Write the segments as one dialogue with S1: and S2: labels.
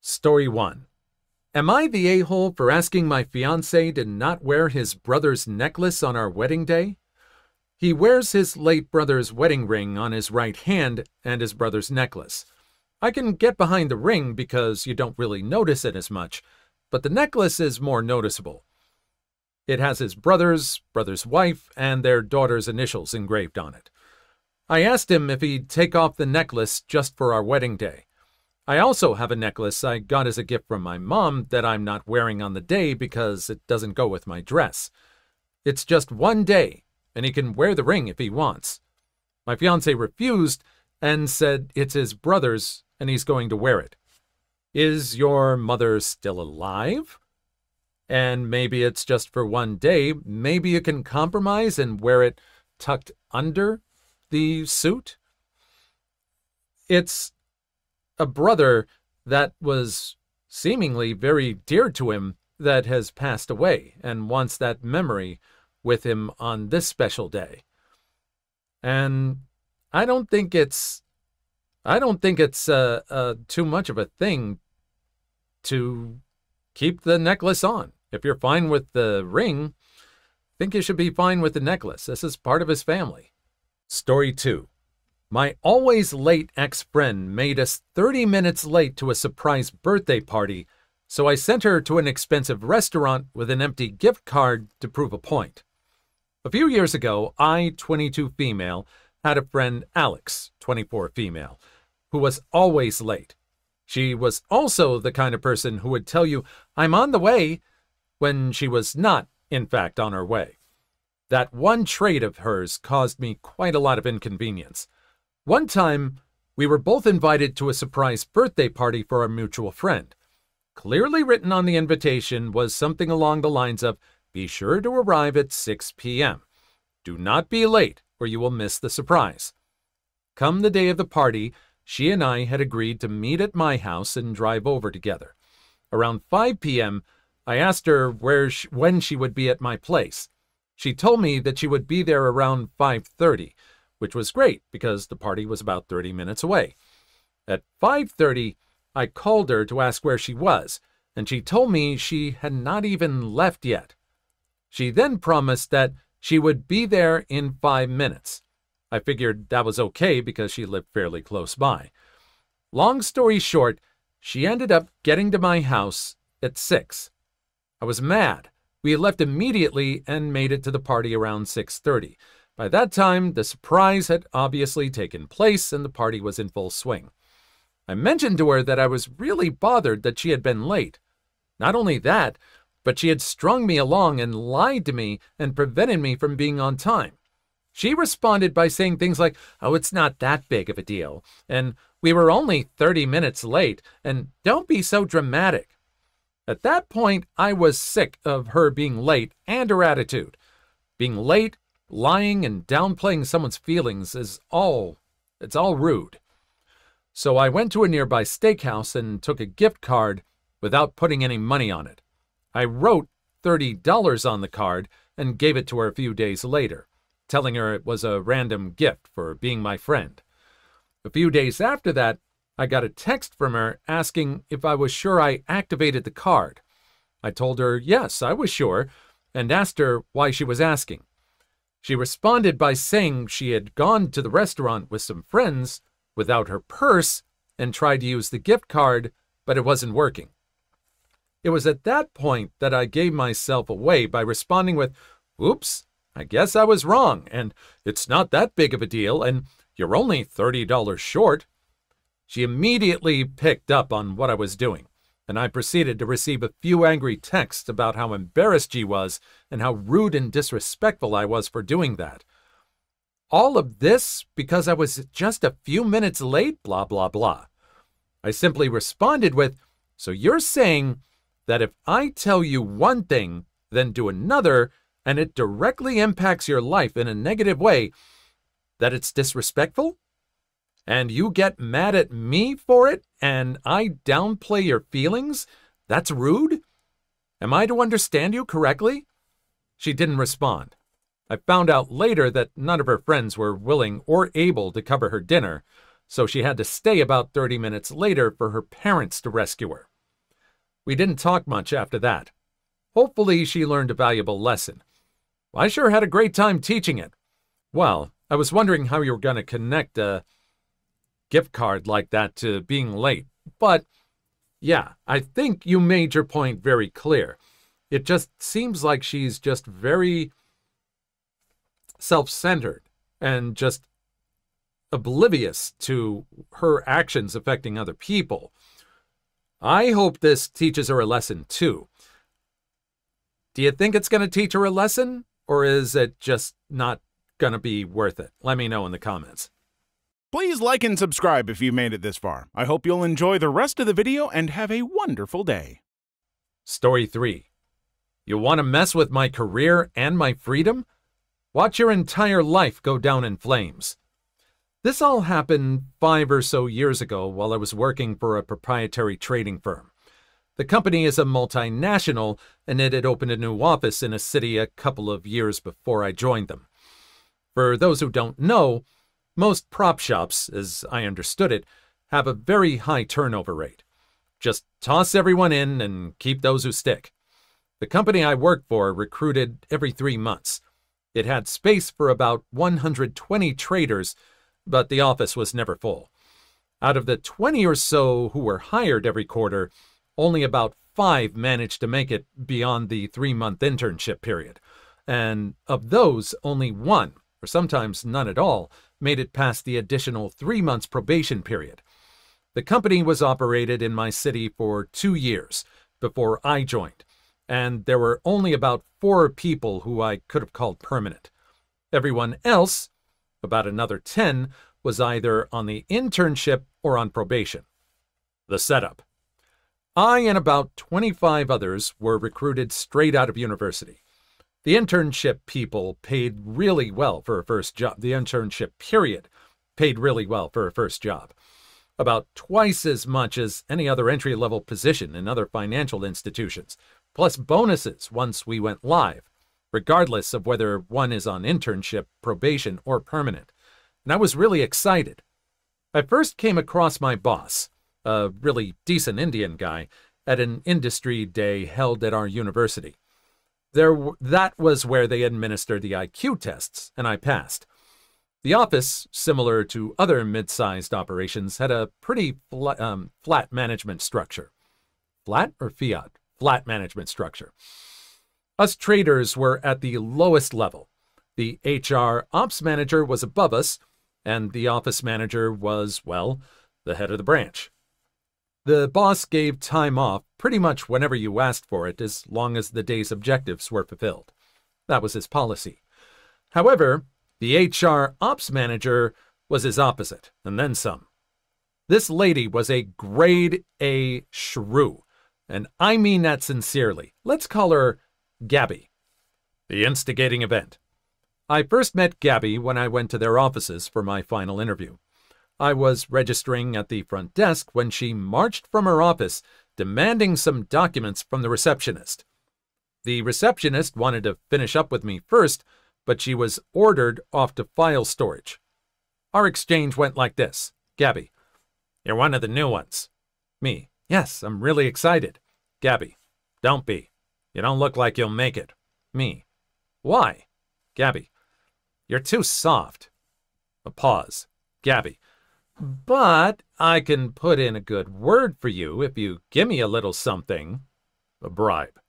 S1: Story 1. Am I the a-hole for asking my fiancé to not wear his brother's necklace on our wedding day? He wears his late brother's wedding ring on his right hand and his brother's necklace. I can get behind the ring because you don't really notice it as much, but the necklace is more noticeable. It has his brother's wife, and their daughter's initials engraved on it. I asked him if he'd take off the necklace just for our wedding day. I also have a necklace I got as a gift from my mom that I'm not wearing on the day because it doesn't go with my dress. It's just one day, and he can wear the ring if he wants. My fiancé refused and said it's his brother's and he's going to wear it. Is your mother still alive? And maybe it's just for one day. Maybe you can compromise and wear it tucked under the suit? It's a brother that was seemingly very dear to him that has passed away and wants that memory with him on this special day. And I don't think it's too much of a thing to keep the necklace on. If you're fine with the ring, I think you should be fine with the necklace. This is part of his family. Story 2. My always late ex-friend made us 30 minutes late to a surprise birthday party, so I sent her to an expensive restaurant with an empty gift card to prove a point. A few years ago, I, 22 female, had a friend, Alex, 24 female, who was always late. She was also the kind of person who would tell you, "I'm on the way," when she was not, in fact, on her way. That one trait of hers caused me quite a lot of inconvenience. One time, we were both invited to a surprise birthday party for our mutual friend. Clearly written on the invitation was something along the lines of, "Be sure to arrive at 6 p.m. Do not be late, or you will miss the surprise." Come the day of the party, she and I had agreed to meet at my house and drive over together. Around 5 p.m., I asked her when she would be at my place. She told me that she would be there around 5:30, which was great because the party was about 30 minutes away. At 5:30, I called her to ask where she was, and she told me she had not even left yet. She then promised that she would be there in 5 minutes. I figured that was okay because she lived fairly close by. Long story short, she ended up getting to my house at 6. I was mad. We had left immediately and made it to the party around 6:30. By that time, the surprise had obviously taken place and the party was in full swing. I mentioned to her that I was really bothered that she had been late. Not only that, but she had strung me along and lied to me and prevented me from being on time. She responded by saying things like, "Oh, it's not that big of a deal," and "We were only 30 minutes late," and "Don't be so dramatic." At that point, I was sick of her being late and her attitude. Being late, lying, and downplaying someone's feelings it's all rude. So I went to a nearby steakhouse and took a gift card without putting any money on it. I wrote $30 on the card and gave it to her a few days later, telling her it was a random gift for being my friend. A few days after that, I got a text from her asking if I was sure I activated the card. I told her yes, I was sure, and asked her why she was asking. She responded by saying she had gone to the restaurant with some friends without her purse and tried to use the gift card, but it wasn't working. It was at that point that I gave myself away by responding with, "Oops, I guess I was wrong, and it's not that big of a deal, and you're only $30 short." She immediately picked up on what I was doing, and I proceeded to receive a few angry texts about how embarrassed she was and how rude and disrespectful I was for doing that. All of this because I was just a few minutes late, blah, blah, blah. I simply responded with, "So you're saying that if I tell you one thing, then do another, and it directly impacts your life in a negative way, that it's disrespectful? And you get mad at me for it, and I downplay your feelings? That's rude? Am I to understand you correctly?" She didn't respond. I found out later that none of her friends were willing or able to cover her dinner, so she had to stay about 30 minutes later for her parents to rescue her. We didn't talk much after that. Hopefully she learned a valuable lesson. I sure had a great time teaching it. Well, I was wondering how you were going to connect a gift card like that to being late. But, yeah, I think you made your point very clear. It just seems like she's just very self-centered and just oblivious to her actions affecting other people. I hope this teaches her a lesson, too. Do you think it's going to teach her a lesson, or is it just not going to be worth it? Let me know in the comments.
S2: Please like and subscribe if you made it this far. I hope you'll enjoy the rest of the video and have a wonderful day.
S1: Story 3. You want to mess with my career and my freedom? Watch your entire life go down in flames. This all happened 5 or so years ago while I was working for a proprietary trading firm. The company is a multinational, and it had opened a new office in a city a couple of years before I joined them. For those who don't know, most prop shops, as I understood it, have a very high turnover rate. Just toss everyone in and keep those who stick. The company I worked for recruited every 3 months. It had space for about 120 traders, but the office was never full. Out of the 20 or so who were hired every quarter, only about 5 managed to make it beyond the 3-month internship period. And of those, only 1, or sometimes none at all, made it past the additional 3 months probation period. The company was operated in my city for 2 years before I joined, and there were only about 4 people who I could have called permanent. Everyone else, about another 10, was either on the internship or on probation. The setup. I and about 25 others were recruited straight out of university. The internship people paid really well for a first job. The internship period paid really well for a first job. About twice as much as any other entry-level position in other financial institutions, plus bonuses once we went live, regardless of whether one is on internship, probation, or permanent. And I was really excited. I first came across my boss, a really decent Indian guy, at an industry day held at our university. That was where they administered the IQ tests, and I passed. The office, similar to other mid-sized operations, had a pretty flat management structure. Flat or fiat? Flat management structure. Us traders were at the lowest level. The HR ops manager was above us, and the office manager was, well, the head of the branch. The boss gave time off pretty much whenever you asked for it, as long as the day's objectives were fulfilled. That was his policy. However, the HR ops manager was his opposite, and then some. This lady was a grade A shrew, and I mean that sincerely. Let's call her Gabby. The instigating event. I first met Gabby when I went to their offices for my final interview. I was registering at the front desk when she marched from her office, demanding some documents from the receptionist. The receptionist wanted to finish up with me first, but she was ordered off to file storage. Our exchange went like this. Gabby: "You're one of the new ones." Me: "Yes, I'm really excited." Gabby: "Don't be. You don't look like you'll make it." Me: "Why?" Gabby: "You're too soft." A pause. Gabby: "But I can put in a good word for you if you give me a little something." A bribe.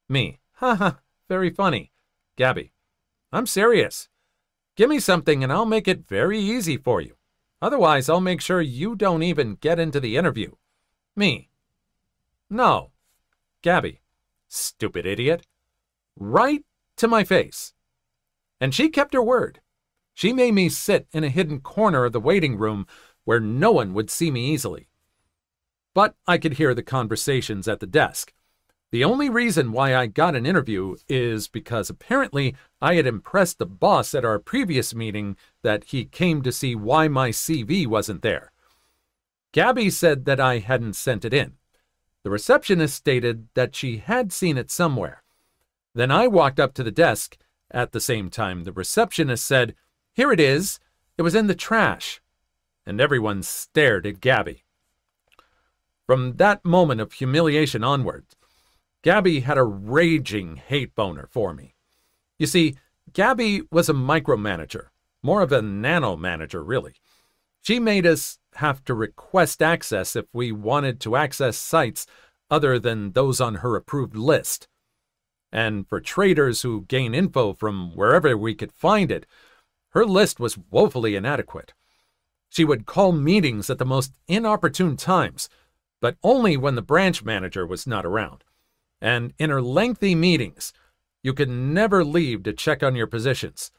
S1: Me: "Haha, very funny." Gabby: "I'm serious. Give me something and I'll make it very easy for you. Otherwise, I'll make sure you don't even get into the interview." Me: "No." Gabby: "Stupid idiot." Right to my face. And she kept her word. She made me sit in a hidden corner of the waiting room where no one would see me easily. But I could hear the conversations at the desk. The only reason why I got an interview is because apparently I had impressed the boss at our previous meeting that he came to see why my CV wasn't there. Gabby said that I hadn't sent it in. The receptionist stated that she had seen it somewhere. Then I walked up to the desk. At the same time, the receptionist said, "Here it is. It was in the trash." And everyone stared at Gabby. From that moment of humiliation onward, Gabby had a raging hate boner for me. You see, Gabby was a micromanager, more of a nano-manager, really. She made us have to request access if we wanted to access sites other than those on her approved list. And for traders who gain info from wherever we could find it, her list was woefully inadequate. She would call meetings at the most inopportune times, but only when the branch manager was not around. And in her lengthy meetings, you could never leave to check on your positions.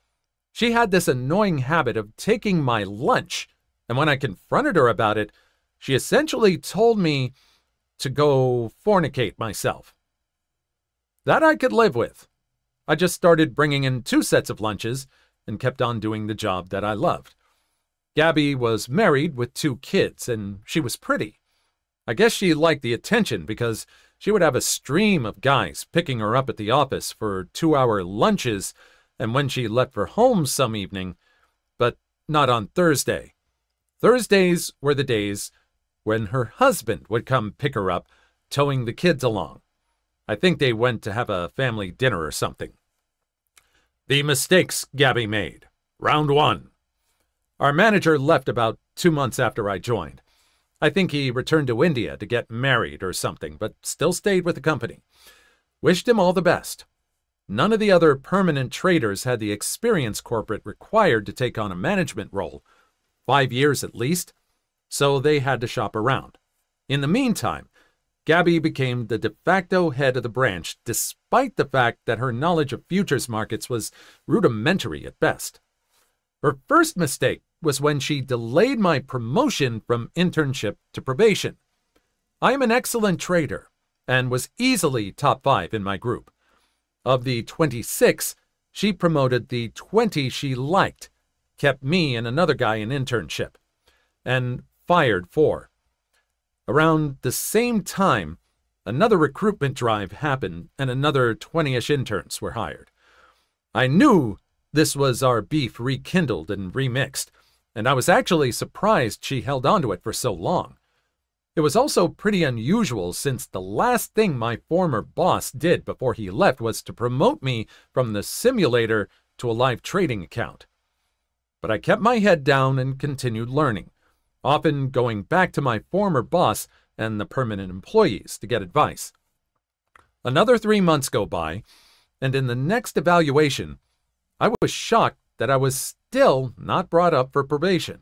S1: She had this annoying habit of taking my lunch, and when I confronted her about it, she essentially told me to go fornicate myself. That I could live with. I just started bringing in 2 sets of lunches and kept on doing the job that I loved. Gabby was married with 2 kids, and she was pretty. I guess she liked the attention because she would have a stream of guys picking her up at the office for 2-hour lunches and when she left for home some evening, but not on Thursday. Thursdays were the days when her husband would come pick her up, towing the kids along. I think they went to have a family dinner or something. The mistakes Gabby made. Round 1. Our manager left about 2 months after I joined. I think he returned to India to get married or something, but still stayed with the company. Wished him all the best. None of the other permanent traders had the experience corporate required to take on a management role, 5 years at least, so they had to shop around. In the meantime, Gabby became the de facto head of the branch, despite the fact that her knowledge of futures markets was rudimentary at best. Her first mistake was when she delayed my promotion from internship to probation. I am an excellent trader and was easily top 5 in my group. Of the 26, she promoted the 20 she liked, kept me and another guy in internship, and fired 4. Around the same time, another recruitment drive happened and another 20-ish interns were hired. I knew this was our beef rekindled and remixed, and I was actually surprised she held onto it for so long. It was also pretty unusual since the last thing my former boss did before he left was to promote me from the simulator to a live trading account. But I kept my head down and continued learning, often going back to my former boss and the permanent employees to get advice. Another 3 months go by, and in the next evaluation, I was shocked that I was still not brought up for probation.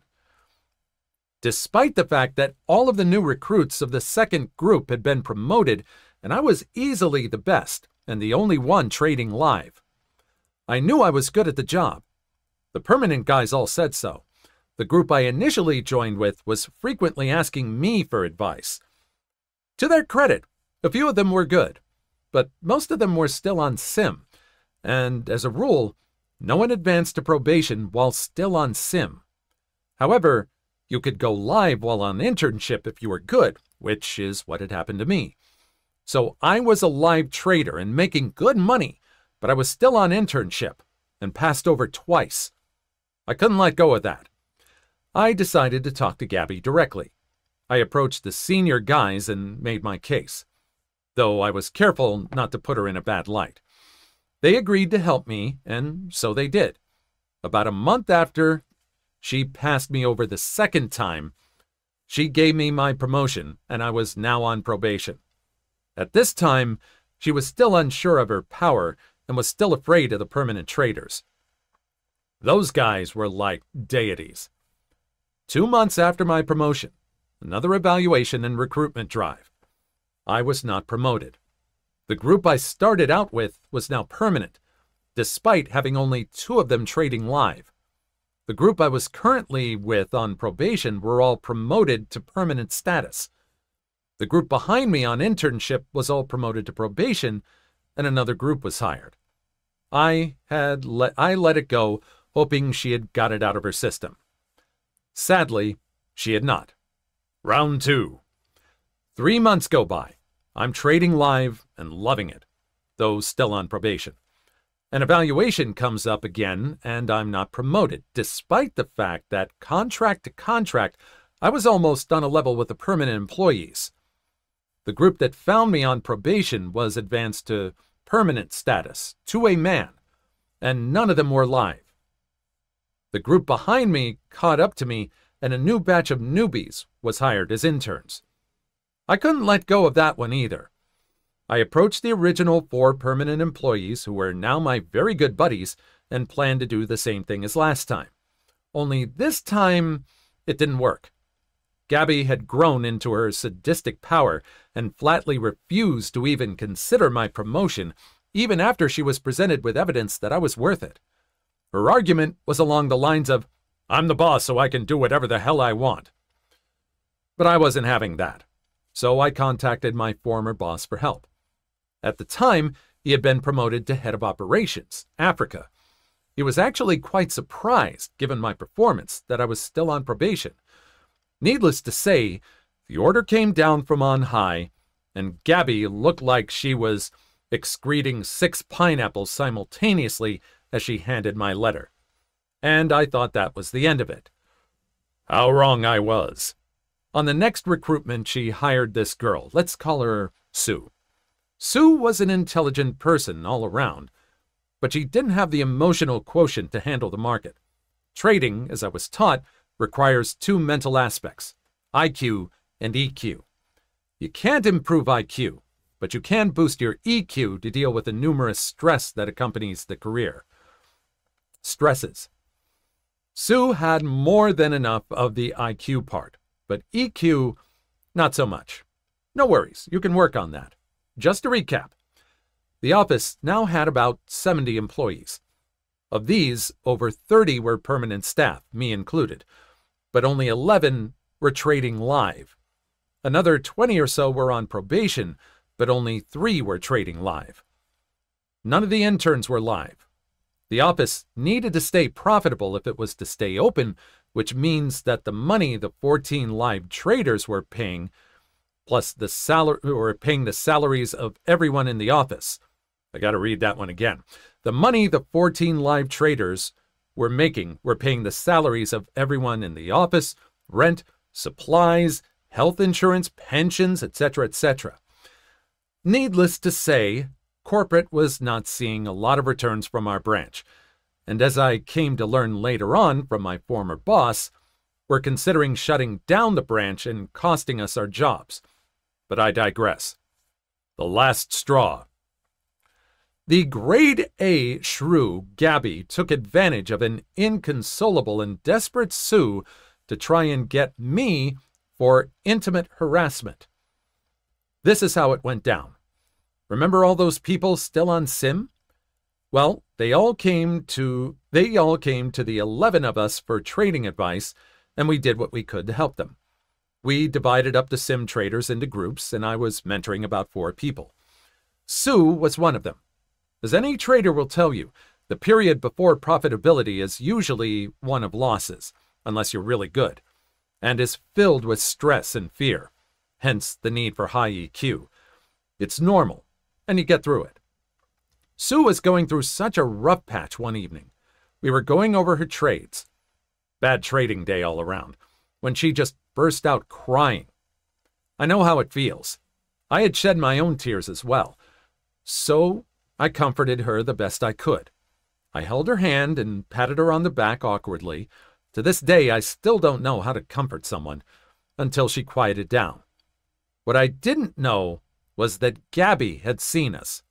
S1: Despite the fact that all of the new recruits of the second group had been promoted, and I was easily the best and the only one trading live. I knew I was good at the job. The permanent guys all said so. The group I initially joined with was frequently asking me for advice. To their credit, a few of them were good, but most of them were still on sim, and as a rule, no one advanced to probation while still on sim. However, you could go live while on internship if you were good, which is what had happened to me. So I was a live trader and making good money, but I was still on internship and passed over twice. I couldn't let go of that. I decided to talk to Gabby directly. I approached the senior guys and made my case, though I was careful not to put her in a bad light. They agreed to help me, and so they did. About a month after she passed me over the second time, she gave me my promotion, and I was now on probation. At this time, she was still unsure of her power and was still afraid of the permanent traders. Those guys were like deities. 2 months after my promotion, another evaluation and recruitment drive. I was not promoted. The group I started out with was now permanent, despite having only 2 of them trading live. The group I was currently with on probation were all promoted to permanent status. The group behind me on internship was all promoted to probation, and another group was hired. I let it go, hoping she had got it out of her system. Sadly, she had not. Round 2. 3 months go by. I'm trading live and loving it, though still on probation. An evaluation comes up again, and I'm not promoted, despite the fact that contract to contract, I was almost on a level with the permanent employees. The group that found me on probation was advanced to permanent status, to a man, and none of them were live. The group behind me caught up to me, and a new batch of newbies was hired as interns. I couldn't let go of that one either. I approached the original 4 permanent employees, who were now my very good buddies, and planned to do the same thing as last time. Only this time, it didn't work. Gabby had grown into her sadistic power and flatly refused to even consider my promotion, even after she was presented with evidence that I was worth it. Her argument was along the lines of, "I'm the boss, so I can do whatever the hell I want." But I wasn't having that, so I contacted my former boss for help. At the time, he had been promoted to head of operations, Africa. He was actually quite surprised, given my performance, that I was still on probation. Needless to say, the order came down from on high, and Gabby looked like she was excreting 6 pineapples simultaneously as she handed my letter. And I thought that was the end of it. How wrong I was. On the next recruitment, she hired this girl. Let's call her Sue. Sue was an intelligent person all around, but she didn't have the emotional quotient to handle the market. Trading, as I was taught, requires 2 mental aspects, IQ and EQ. You can't improve IQ, but you can boost your EQ to deal with the numerous stress that accompanies the career. Stresses. Sue had more than enough of the IQ part, but EQ, not so much. No worries, you can work on that. Just to recap, the office now had about 70 employees. Of these, over 30 were permanent staff, me included, but only 11 were trading live. Another 20 or so were on probation, but only 3 were trading live. None of the interns were live. The office needed to stay profitable if it was to stay open, which means that the money the 14 live traders were paying, plus the salaries of everyone in the office. I got to read that one again. The money the 14 live traders were paying the salaries of everyone in the office, rent, supplies, health insurance, pensions, etc., etc. Needless to say, corporate was not seeing a lot of returns from our branch, and as I came to learn later on from my former boss, were considering shutting down the branch and costing us our jobs. But I digress. The last straw. The grade A shrew, Gabby, took advantage of an inconsolable and desperate Sue to try and get me for intimate harassment. This is how it went down. Remember all those people still on Sim? Well, they all came to the 11 of us for trading advice, and we did what we could to help them. We divided up the Sim traders into groups, and I was mentoring about 4 people. Sue was one of them. As any trader will tell you, the period before profitability is usually one of losses, unless you're really good, and is filled with stress and fear, hence the need for high EQ. It's normal, and you get through it. Sue was going through such a rough patch one evening. We were going over her trades. Bad trading day all around, when she just burst out crying. I know how it feels. I had shed my own tears as well. So I comforted her the best I could. I held her hand and patted her on the back awkwardly. To this day, I still don't know how to comfort someone until she quieted down. What I didn't know was that Gabby had seen us.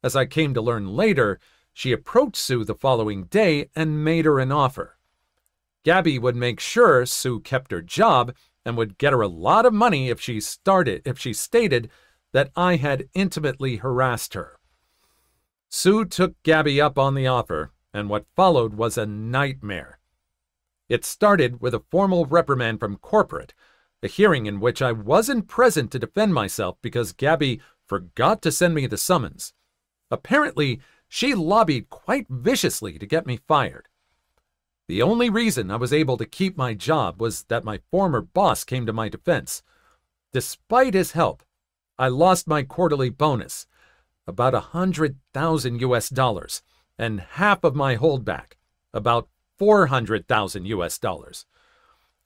S1: As I came to learn later, she approached Sue the following day and made her an offer. Gabby would make sure Sue kept her job and would get her a lot of money if she stated that I had intimately harassed her. Sue took Gabby up on the offer, and what followed was a nightmare. It started with a formal reprimand from corporate, a hearing in which I wasn't present to defend myself because Gabby forgot to send me the summons. Apparently, she lobbied quite viciously to get me fired. The only reason I was able to keep my job was that my former boss came to my defense. Despite his help, I lost my quarterly bonus, about $100,000 and half of my holdback, about $400,000.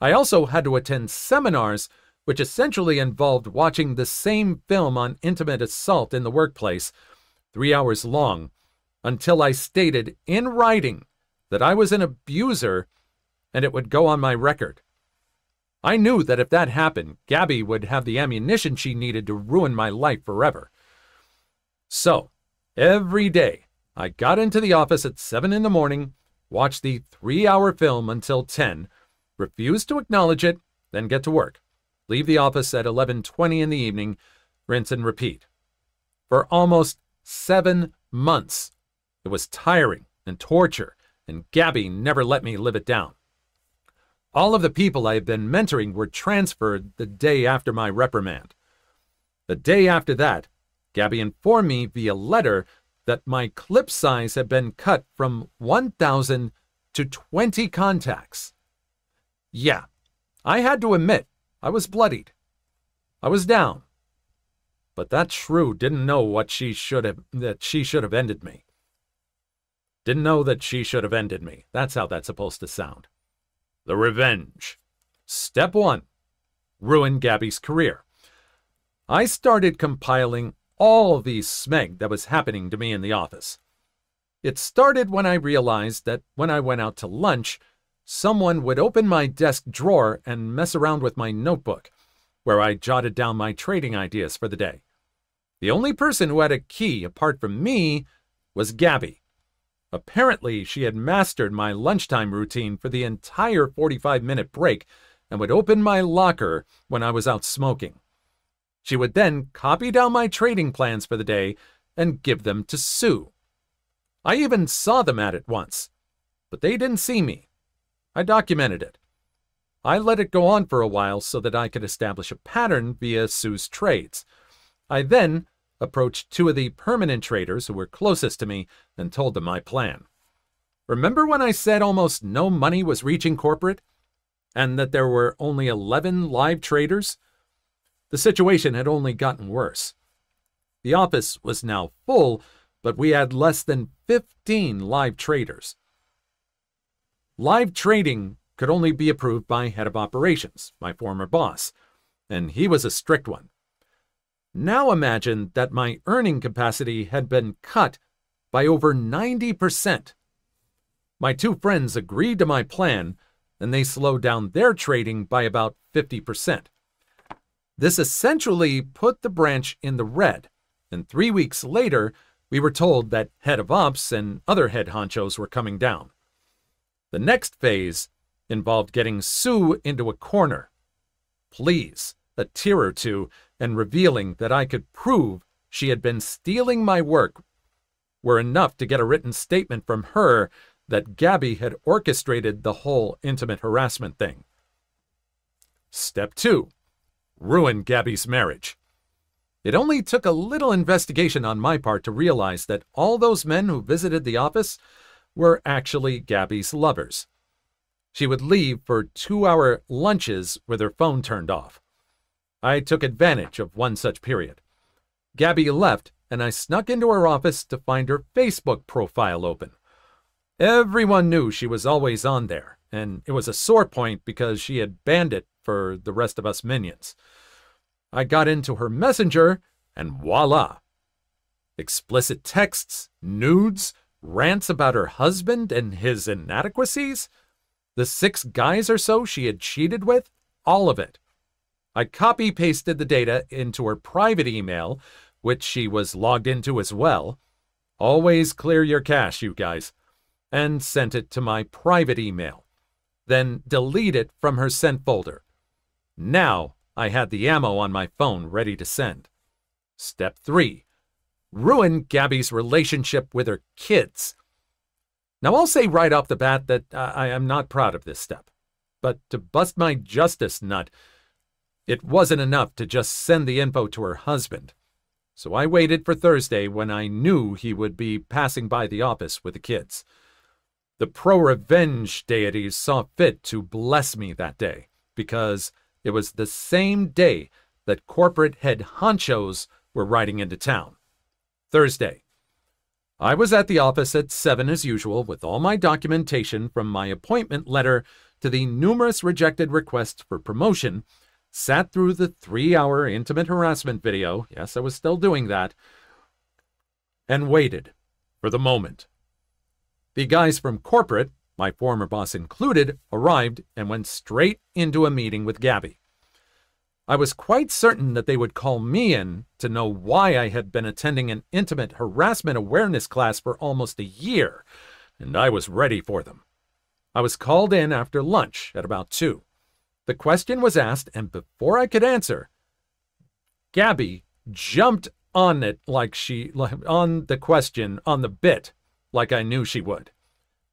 S1: I also had to attend seminars which essentially involved watching the same film on intimate assault in the workplace, 3 hours long, until I stated in writing that I was an abuser and it would go on my record. I knew that if that happened, Gabby would have the ammunition she needed to ruin my life forever. So, every day, I got into the office at 7 in the morning, watched the 3-hour film until 10, refused to acknowledge it, then get to work, leave the office at 11:20 in the evening, rinse and repeat. For almost 7 months. It was tiring and torture, and Gabby never let me live it down. All of the people I had been mentoring were transferred the day after my reprimand. The day after that, Gabby informed me via letter that my clip size had been cut from 1,000 to 20 contacts. Yeah, I had to admit, I was bloodied. I was down. But that shrew didn't know that she should have ended me. Didn't know that she should have ended me. That's how that's supposed to sound. The revenge. Step 1. Ruin Gabby's career. I started compiling all the smeg that was happening to me in the office. It started when I realized that when I went out to lunch, someone would open my desk drawer and mess around with my notebook, where I jotted down my trading ideas for the day. The only person who had a key apart from me was Gabby. Apparently, she had mastered my lunchtime routine for the entire 45-minute break and would open my locker when I was out smoking. She would then copy down my trading plans for the day and give them to Sue. I even saw them at it once, but they didn't see me. I documented it. I let it go on for a while so that I could establish a pattern via Sue's trades. I then approached 2 of the permanent traders who were closest to me and told them my plan. Remember when I said almost no money was reaching corporate? And that there were only 11 live traders? The situation had only gotten worse. The office was now full, but we had less than 15 live traders. Live trading could only be approved by head of operations, my former boss, and he was a strict one. Now imagine that my earning capacity had been cut by over 90%. My 2 friends agreed to my plan, and they slowed down their trading by about 50%. This essentially put the branch in the red, and 3 weeks later, we were told that head of ops and other head honchos were coming down. The next phase involved getting Sue into a corner. Please, a tear or two, and revealing that I could prove she had been stealing my work were enough to get a written statement from her that Gabby had orchestrated the whole intimate harassment thing. Step 2. Ruin Gabby's marriage. It only took a little investigation on my part to realize that all those men who visited the office were actually Gabby's lovers. She would leave for 2-hour lunches with her phone turned off. I took advantage of one such period. Gabby left, and I snuck into her office to find her Facebook profile open. Everyone knew she was always on there, and it was a sore point because she had banned it for the rest of us minions. I got into her messenger, and voila! Explicit texts, nudes, rants about her husband and his inadequacies, the 6 guys or so she had cheated with, all of it. I copy-pasted the data into her private email, which she was logged into as well. Always clear your cache, you guys. And sent it to my private email. Then delete it from her sent folder. Now I had the ammo on my phone ready to send. Step 3. Ruin Gabby's relationship with her kids. Now I'll say right off the bat that I am not proud of this step. But to bust my justice nut, it wasn't enough to just send the info to her husband. So I waited for Thursday when I knew he would be passing by the office with the kids. The pro-revenge deities saw fit to bless me that day, because it was the same day that corporate head honchos were riding into town. Thursday. I was at the office at 7 as usual with all my documentation from my appointment letter to the numerous rejected requests for promotion, sat through the 3-hour intimate harassment video, yes, I was still doing that, and waited for the moment. The guys from corporate, my former boss included, arrived and went straight into a meeting with Gabby. I was quite certain that they would call me in to know why I had been attending an intimate harassment awareness class for almost a year, and I was ready for them. I was called in after lunch at about 2. The question was asked, and before I could answer, Gabby jumped on it on the question, on the bit, like I knew she would.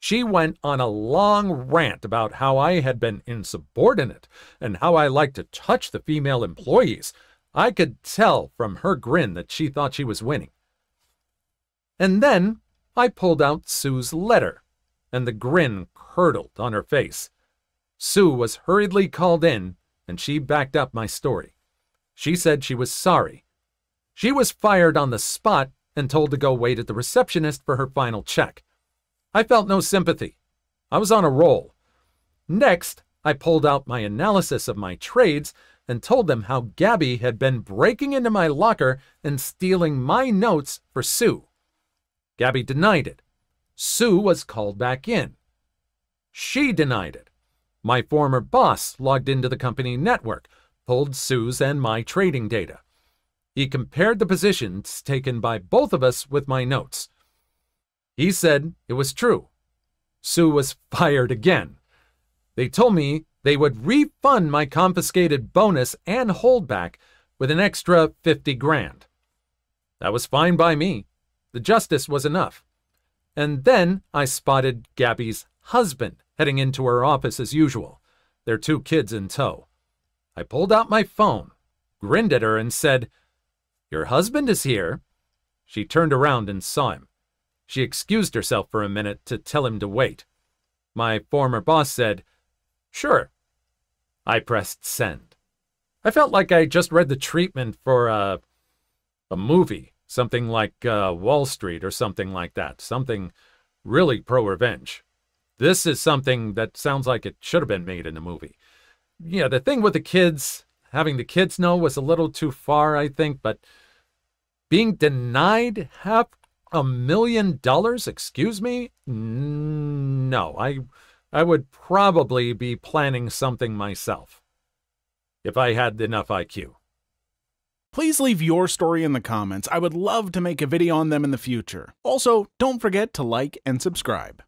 S1: She went on a long rant about how I had been insubordinate and how I liked to touch the female employees. I could tell from her grin that she thought she was winning. And then I pulled out Sue's letter, and the grin curdled on her face. Sue was hurriedly called in, and she backed up my story. She said she was sorry. She was fired on the spot and told to go wait at the receptionist for her final check. I felt no sympathy. I was on a roll. Next, I pulled out my analysis of my trades and told them how Gabby had been breaking into my locker and stealing my notes for Sue. Gabby denied it. Sue was called back in. She denied it. My former boss logged into the company network, pulled Sue's and my trading data. He compared the positions taken by both of us with my notes. He said it was true. Sue was fired again. They told me they would refund my confiscated bonus and holdback with an extra 50 grand. That was fine by me. The justice was enough. And then I spotted Gabby's husband heading into her office as usual, their 2 kids in tow. I pulled out my phone, grinned at her, and said, "Your husband is here." She turned around and saw him. She excused herself for a minute to tell him to wait. My former boss said, "Sure." I pressed send. I felt like I just read the treatment for a movie, something like Wall Street or something like that, something really pro-revenge. This is something that sounds like it should have been made in a movie. Yeah, the thing with the kids, having the kids know was a little too far, I think, but being denied $500,000, excuse me? No, I would probably be planning something myself if I had enough IQ.
S2: Please leave your story in the comments. I would love to make a video on them in the future. Also, don't forget to like and subscribe.